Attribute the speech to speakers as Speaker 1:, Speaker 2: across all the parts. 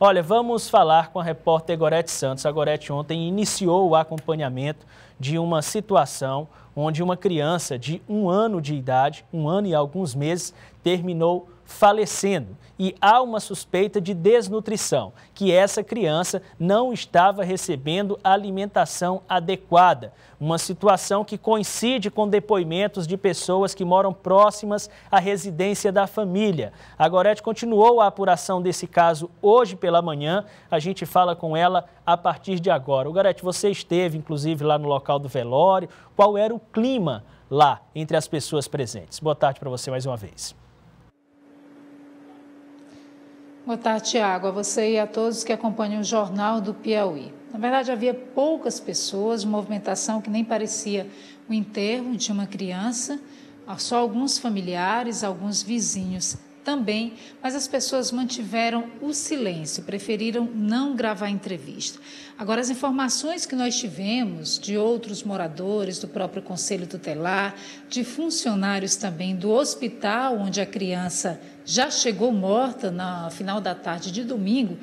Speaker 1: Olha, vamos falar com a repórter Gorete Santos. A Gorete ontem iniciou o acompanhamento de uma situação onde uma criança de 1 ano de idade, 1 ano e alguns meses, terminou falecendo. E há uma suspeita de desnutrição, que essa criança não estava recebendo alimentação adequada. Uma situação que coincide com depoimentos de pessoas que moram próximas à residência da família. A Gorete continuou a apuração desse caso hoje pela manhã. A gente fala com ela a partir de agora. Gorete, você esteve, inclusive, lá no local do velório. Qual era o clima lá entre as pessoas presentes? Boa tarde para você mais uma vez.
Speaker 2: Boa tarde, Tiago, a você e a todos que acompanham o Jornal do Piauí. Na verdade, havia poucas pessoas, movimentação que nem parecia o enterro de uma criança, só alguns familiares, alguns vizinhos também, mas as pessoas mantiveram o silêncio, preferiram não gravar entrevista. Agora, as informações que nós tivemos de outros moradores, do próprio Conselho Tutelar, de funcionários também do hospital, onde a criança já chegou morta no final da tarde de domingo,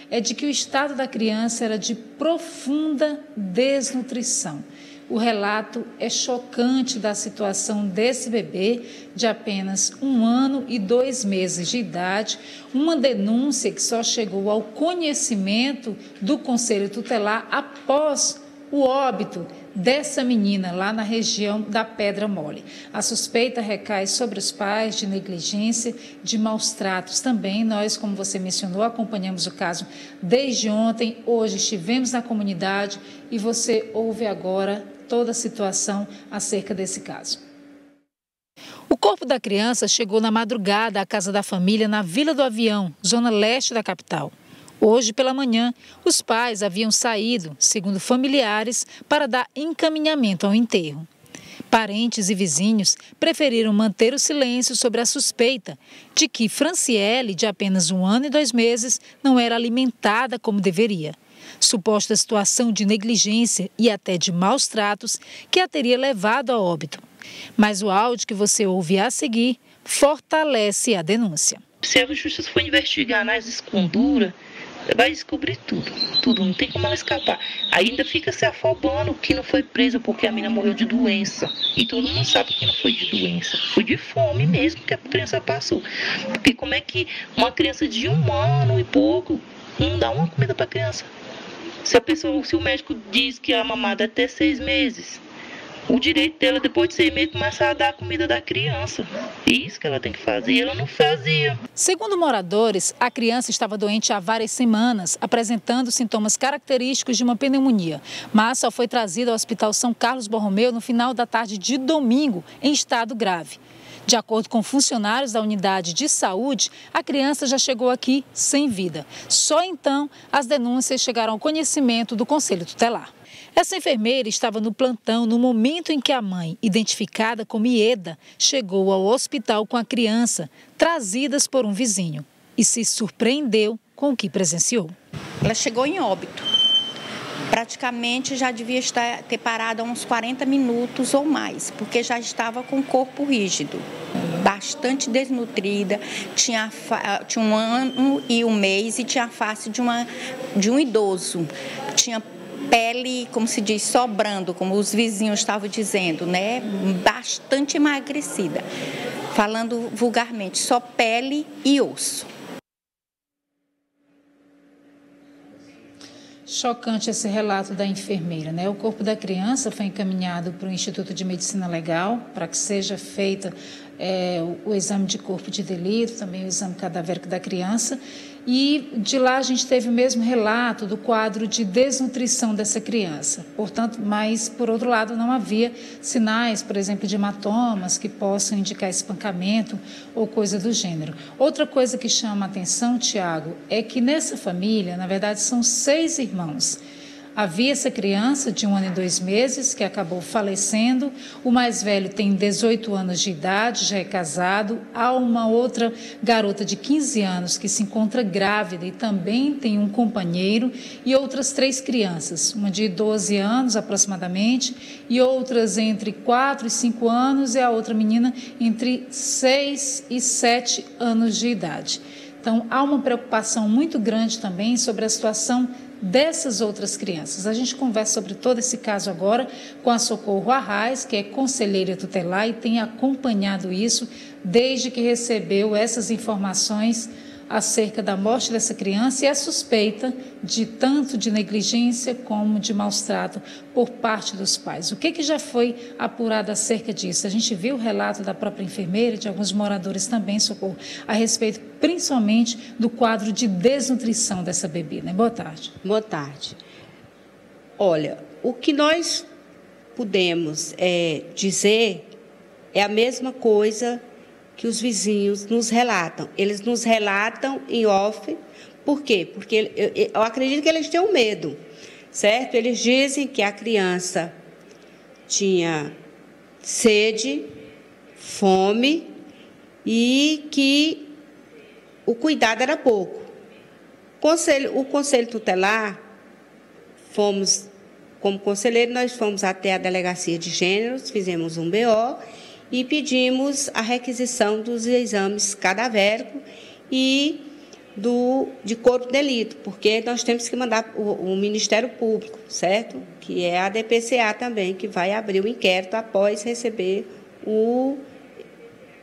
Speaker 2: é de que o estado da criança era de profunda desnutrição. O relato é chocante da situação desse bebê de apenas 1 ano e 2 meses de idade, uma denúncia que só chegou ao conhecimento do Conselho Tutelar após o óbito dessa menina lá na região da Pedra Mole. A suspeita recai sobre os pais de negligência, de maus tratos também. Nós, como você mencionou, acompanhamos o caso desde ontem, hoje estivemos na comunidade e você ouve agora toda a situação acerca desse caso. O corpo da criança chegou na madrugada à casa da família na Vila do Avião, zona leste da capital. Hoje pela manhã, os pais haviam saído, segundo familiares, para dar encaminhamento ao enterro. Parentes e vizinhos preferiram manter o silêncio sobre a suspeita de que Franciele, de apenas 1 ano e 2 meses, não era alimentada como deveria. Suposta situação de negligência e até de maus tratos que a teria levado a óbito. Mas o áudio que você ouve a seguir fortalece a denúncia.
Speaker 3: Se a justiça for investigar nas esconduras, vai descobrir tudo, não tem como ela escapar. Ainda fica se afobando que não foi presa porque a menina morreu de doença. E todo mundo sabe que não foi de doença, foi de fome mesmo que a criança passou. Porque como é que uma criança de 1 ano e pouco não dá uma comida para a criança? Se o médico diz que a mamada é até 6 meses, o direito dela, depois de 6 meses, começar a dar a comida da criança. Isso que ela tem que fazer, e ela não fazia.
Speaker 2: Segundo moradores, a criança estava doente há várias semanas, apresentando sintomas característicos de uma pneumonia, mas só foi trazida ao Hospital São Carlos Borromeu no final da tarde de domingo, em estado grave. De acordo com funcionários da unidade de saúde, a criança já chegou aqui sem vida. Só então as denúncias chegaram ao conhecimento do Conselho Tutelar. Essa enfermeira estava no plantão no momento em que a mãe, identificada como Ieda, chegou ao hospital com a criança, trazidas por um vizinho, e se surpreendeu com o que presenciou.
Speaker 4: Ela chegou em óbito. Praticamente já devia ter parado há uns 40 minutos ou mais, porque já estava com o corpo rígido, bastante desnutrida, tinha 1 ano e 1 mês e tinha a face de um idoso. Tinha pele, como se diz, sobrando, como os vizinhos estavam dizendo, né? Bastante emagrecida. Falando vulgarmente, só pele e osso.
Speaker 2: Chocante esse relato da enfermeira, né? O corpo da criança foi encaminhado para o Instituto de Medicina Legal para que seja feita o exame de corpo de delito, também o exame cadavérico da criança. E de lá a gente teve o mesmo relato do quadro de desnutrição dessa criança. Portanto, mas por outro lado não havia sinais, por exemplo, de hematomas que possam indicar espancamento ou coisa do gênero. Outra coisa que chama a atenção, Tiago, é que nessa família, na verdade, são 6 irmãos. Havia essa criança de 1 ano e 2 meses que acabou falecendo. O mais velho tem 18 anos de idade, já é casado. Há uma outra garota de 15 anos que se encontra grávida e também tem um companheiro. E outras 3 crianças, uma de 12 anos aproximadamente e outras entre 4 e 5 anos e a outra menina entre 6 e 7 anos de idade. Então, há uma preocupação muito grande também sobre a situação dessas outras crianças. A gente conversa sobre todo esse caso agora com a Socorro Arraes, que é conselheira tutelar e tem acompanhado isso desde que recebeu essas informações acerca da morte dessa criança e a suspeita de tanto de negligência como de maus-trato por parte dos pais. O que já foi apurado acerca disso? A gente viu o relato da própria enfermeira e de alguns moradores também, Socorro, a respeito principalmente do quadro de desnutrição dessa bebê, né? Boa tarde.
Speaker 5: Boa tarde. Olha, o que nós podemos dizer é a mesma coisa que os vizinhos nos relatam. Eles nos relatam em off. Por quê? Porque eu acredito que eles tenham medo, certo? Eles dizem que a criança tinha sede, fome e que o cuidado era pouco. O Conselho Tutelar, como conselheiro, nós fomos até a Delegacia de Gêneros, fizemos um BO e pedimos a requisição dos exames cadavéricos e de corpo de delito, porque nós temos que mandar o Ministério Público, certo? Que é a DPCA também, que vai abrir o inquérito após receber o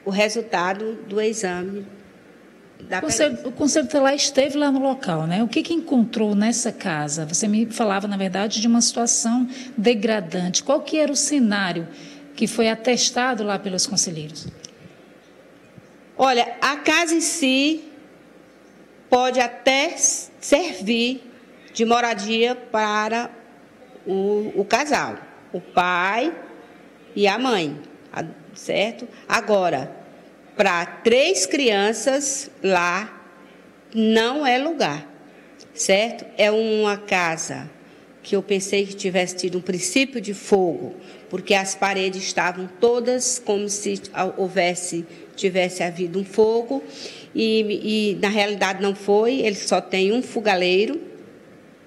Speaker 5: resultado do exame.
Speaker 2: O Conselho Tutelar esteve lá no local, né? O que encontrou nessa casa? Você me falava, na verdade, de uma situação degradante. Qual que era o cenário que foi atestado lá pelos conselheiros?
Speaker 5: Olha, a casa em si pode até servir de moradia para o casal, o pai e a mãe, certo? Agora, para 3 crianças lá não é lugar, certo? É uma casa que eu pensei que tivesse tido um princípio de fogo, porque as paredes estavam todas como se tivesse havido um fogo, e na realidade não foi. Ele só tem um fogaleiro,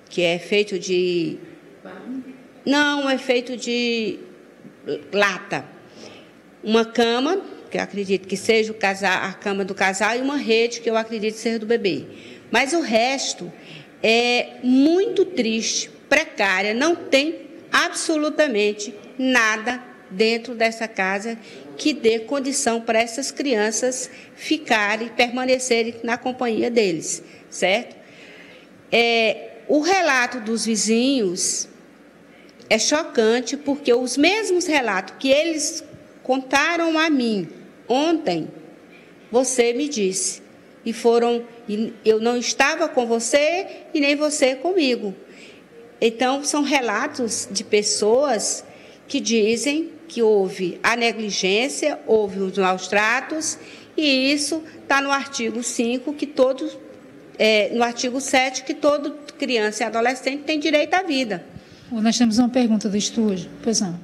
Speaker 5: que é feito de... Não, é feito de lata. Uma cama, que eu acredito que seja a cama do casal, e uma rede, que eu acredito ser do bebê. Mas o resto é muito triste, precária, não tem absolutamente nada dentro dessa casa que dê condição para essas crianças permanecerem na companhia deles, certo? O relato dos vizinhos é chocante, porque os mesmos relatos que eles contaram a mim ontem, você me disse, e eu não estava com você e nem você comigo. Então, são relatos de pessoas que dizem que houve a negligência, houve os maus-tratos, e isso está no artigo 5, no artigo 7, que toda criança e adolescente tem direito à vida.
Speaker 2: Nós temos uma pergunta do estúdio. Pois não.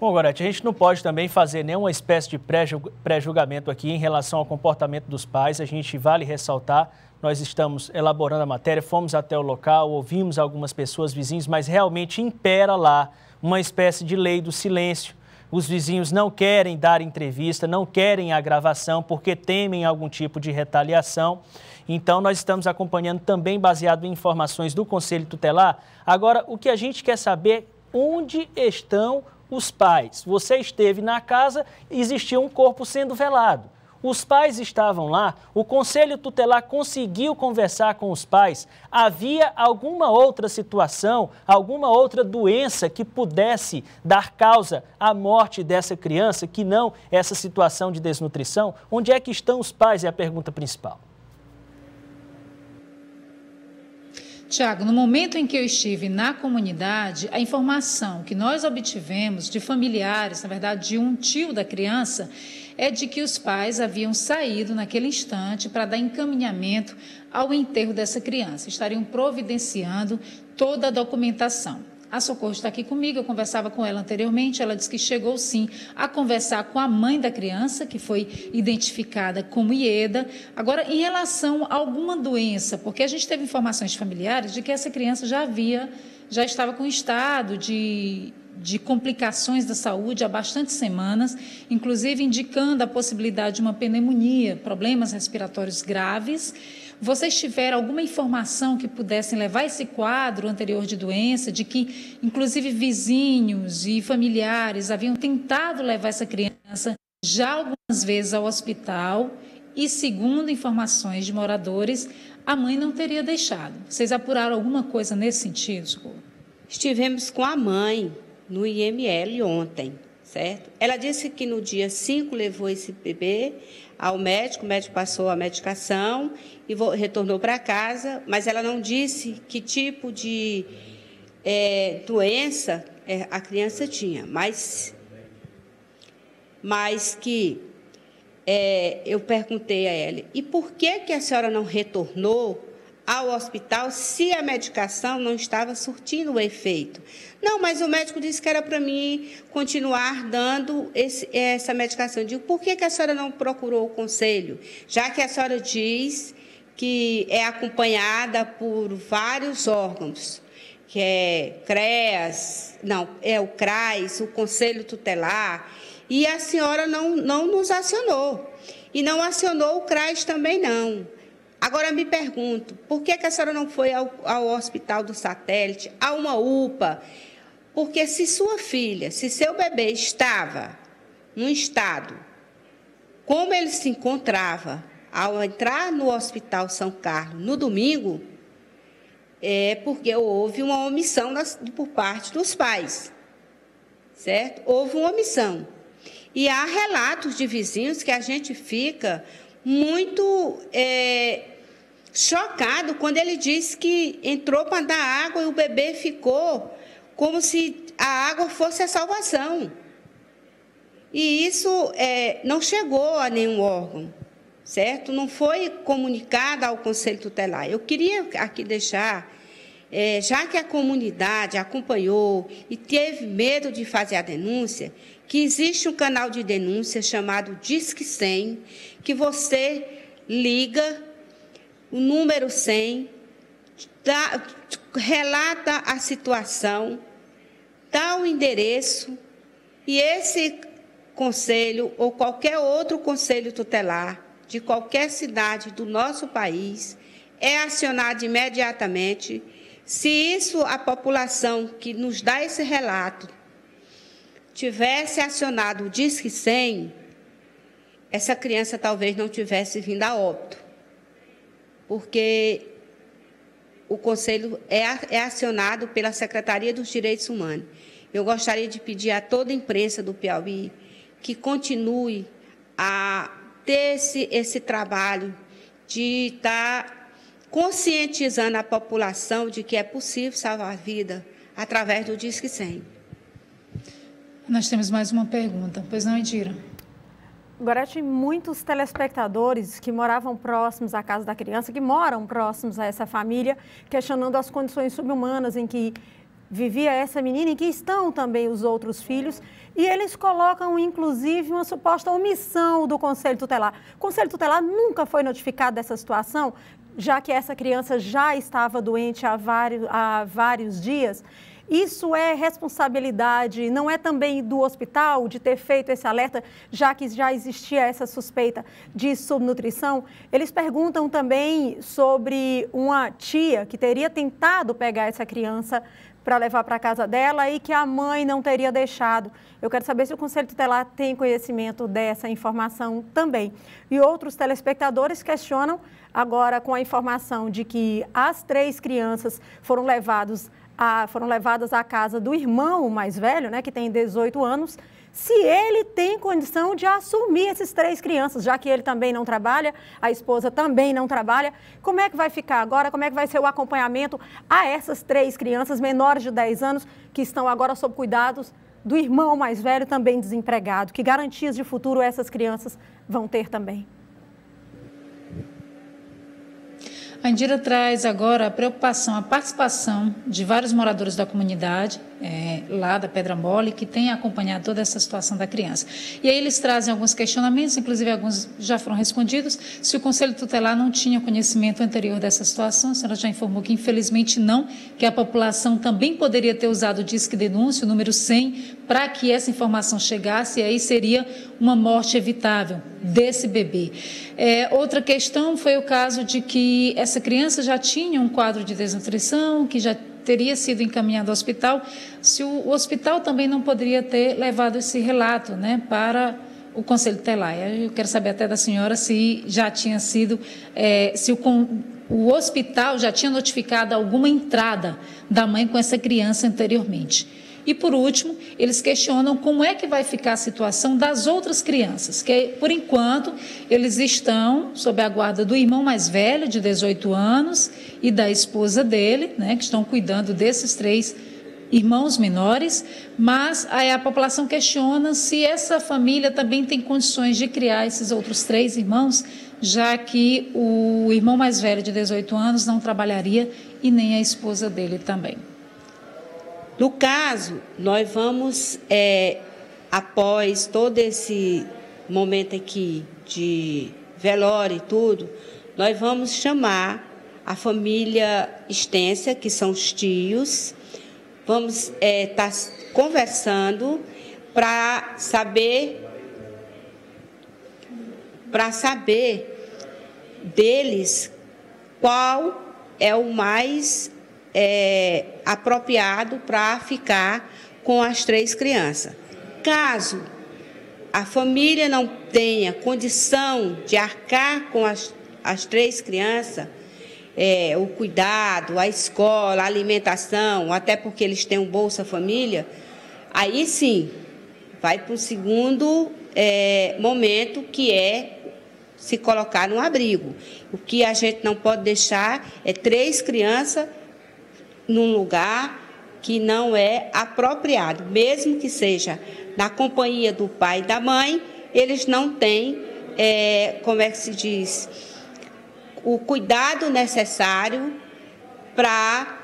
Speaker 1: Bom, Gorete, a gente não pode também fazer nenhuma espécie de pré-julgamento aqui em relação ao comportamento dos pais. A gente vale ressaltar, nós estamos elaborando a matéria, fomos até o local, ouvimos algumas pessoas, vizinhos, mas realmente impera lá uma espécie de lei do silêncio. Os vizinhos não querem dar entrevista, não querem a gravação, porque temem algum tipo de retaliação. Então, nós estamos acompanhando também baseado em informações do Conselho Tutelar. Agora, o que a gente quer saber, onde estão os pais? Você esteve na casa, existia um corpo sendo velado. Os pais estavam lá, o Conselho Tutelar conseguiu conversar com os pais. Havia alguma outra situação, alguma outra doença que pudesse dar causa à morte dessa criança, que não essa situação de desnutrição? Onde é que estão os pais? É a pergunta principal.
Speaker 2: Tiago, no momento em que eu estive na comunidade, a informação que nós obtivemos de familiares, na verdade de um tio da criança, é de que os pais haviam saído naquele instante para dar encaminhamento ao enterro dessa criança. Estariam providenciando toda a documentação. A Socorro está aqui comigo, eu conversava com ela anteriormente, ela disse que chegou sim a conversar com a mãe da criança, que foi identificada como Ieda. Agora, em relação a alguma doença, porque a gente teve informações familiares de que essa criança já estava com estado de complicações da saúde há bastantes semanas, inclusive indicando a possibilidade de uma pneumonia, problemas respiratórios graves. vocês tiveram alguma informação que pudessem levar esse quadro anterior de doença, de que, inclusive, vizinhos e familiares haviam tentado levar essa criança já algumas vezes ao hospital e, segundo informações de moradores, a mãe não teria deixado? Vocês apuraram alguma coisa nesse sentido, Socorro?
Speaker 5: Estivemos com a mãe no IML ontem, certo? Ela disse que no dia 5 levou esse bebê ao médico, o médico passou a medicação e retornou para casa, mas ela não disse que tipo de doença a criança tinha, mas que eu perguntei a ela, e por que a senhora não retornou ao hospital se a medicação não estava surtindo o efeito? Não, mas o médico disse que era para mim continuar dando essa medicação. Eu digo, por que a senhora não procurou o conselho? Já que a senhora diz que é acompanhada por vários órgãos, que é CREAS, não, é o CRAS, o Conselho Tutelar, e a senhora não nos acionou. E não acionou o CRAS também, não. Agora, me pergunto, por que a senhora não foi ao Hospital do Satélite, a uma UPA? Porque se sua filha, se seu bebê estava num estado como ele se encontrava ao entrar no Hospital São Carlos no domingo, é porque houve uma omissão por parte dos pais, certo? Houve uma omissão. E há relatos de vizinhos que a gente fica muito chocado quando ele diz que entrou para dar água e o bebê ficou como se a água fosse a salvação. E isso não chegou a nenhum órgão, certo? Não foi comunicado ao Conselho Tutelar. Eu queria aqui deixar, já que a comunidade acompanhou e teve medo de fazer a denúncia, que existe um canal de denúncia chamado Disque 100, que você liga o número 100, relata a situação, dá o endereço, e esse conselho ou qualquer outro conselho tutelar de qualquer cidade do nosso país é acionado imediatamente. Se isso, a população que nos dá esse relato tivesse acionado o Disque 100, essa criança talvez não tivesse vindo a óbito, porque o Conselho é acionado pela Secretaria dos Direitos Humanos. Eu gostaria de pedir a toda a imprensa do Piauí que continue a ter esse trabalho de estar conscientizando a população de que é possível salvar a vida através do Disque 100.
Speaker 2: Nós temos mais uma pergunta. Pois não, Indira?
Speaker 6: Gorete, muitos telespectadores que moravam próximos à casa da criança, que moram próximos a essa família, questionando as condições subhumanas em que vivia essa menina e que estão também os outros filhos, e eles colocam, inclusive, uma suposta omissão do Conselho Tutelar. O Conselho Tutelar nunca foi notificado dessa situação, já que essa criança já estava doente há vários dias. Isso é responsabilidade, não é também do hospital de ter feito esse alerta, já que já existia essa suspeita de subnutrição? Eles perguntam também sobre uma tia que teria tentado pegar essa criança para levar para a casa dela e que a mãe não teria deixado. Eu quero saber se o Conselho Tutelar tem conhecimento dessa informação também. E outros telespectadores questionam agora com a informação de que as 3 crianças foram levadas à casa do irmão mais velho, né, que tem 18 anos, se ele tem condição de assumir esses 3 crianças, já que ele também não trabalha, a esposa também não trabalha. Como é que vai ficar agora? Como é que vai ser o acompanhamento a essas 3 crianças menores de 10 anos que estão agora sob cuidados do irmão mais velho, também desempregado? Que garantias de futuro essas crianças vão ter também?
Speaker 2: A Indira traz agora a preocupação, a participação de vários moradores da comunidade lá da Pedra Mole, que tem acompanhado toda essa situação da criança. E aí eles trazem alguns questionamentos, inclusive alguns já foram respondidos. Se o Conselho Tutelar não tinha conhecimento anterior dessa situação, a senhora já informou que infelizmente não, que a população também poderia ter usado o Disque Denúncia, o número 100, para que essa informação chegasse, e aí seria uma morte evitável desse bebê. Outra questão foi o caso de que essa criança já tinha um quadro de desnutrição, que já teria sido encaminhado ao hospital, se o hospital também não poderia ter levado esse relato, né, para o Conselho Tutelar. Eu quero saber até da senhora se já tinha sido, se o hospital já tinha notificado alguma entrada da mãe com essa criança anteriormente. E, por último, eles questionam como é que vai ficar a situação das outras crianças, que, por enquanto, eles estão sob a guarda do irmão mais velho, de 18 anos, e da esposa dele, né, que estão cuidando desses 3 irmãos menores, mas aí a população questiona se essa família também tem condições de criar esses outros 3 irmãos, já que o irmão mais velho, de 18 anos, não trabalharia e nem a esposa dele também.
Speaker 5: No caso, nós vamos, após todo esse momento aqui de velório e tudo, nós vamos chamar a família extensa, que são os tios, vamos estar conversando para saber deles qual é o mais apropriado para ficar com as 3 crianças. Caso a família não tenha condição de arcar com as 3 crianças, o cuidado, a escola, a alimentação, até porque eles têm um Bolsa Família, aí sim, vai para o segundo momento, que é se colocar no abrigo. O que a gente não pode deixar é 3 crianças num lugar que não é apropriado, mesmo que seja na companhia do pai e da mãe, eles não têm, como é que se diz, o cuidado necessário para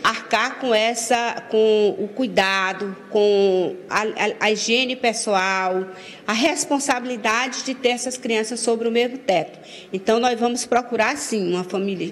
Speaker 5: arcar com o cuidado, com a higiene pessoal, a responsabilidade de ter essas crianças sobre o mesmo teto. Então, nós vamos procurar, sim,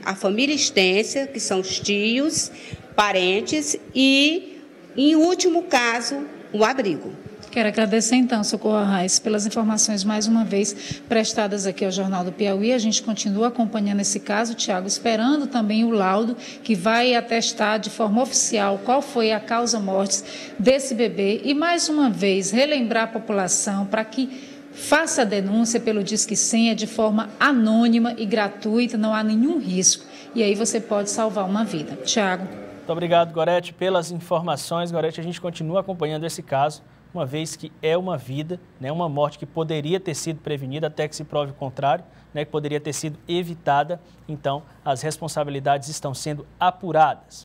Speaker 5: a família extensa, que são os tios, parentes e, em último caso, o abrigo.
Speaker 2: Quero agradecer, então, Socorro Arraes, pelas informações, mais uma vez, prestadas aqui ao Jornal do Piauí. A gente continua acompanhando esse caso, Tiago, esperando também o laudo que vai atestar de forma oficial qual foi a causa-mortes desse bebê. E, mais uma vez, relembrar a população para que faça a denúncia pelo Disque 100 de forma anônima e gratuita, não há nenhum risco. E aí você pode salvar uma vida. Tiago.
Speaker 1: Muito obrigado, Gorete, pelas informações. Gorete, a gente continua acompanhando esse caso, uma vez que é uma vida, né, uma morte que poderia ter sido prevenida até que se prove o contrário, né, que poderia ter sido evitada. Então, as responsabilidades estão sendo apuradas.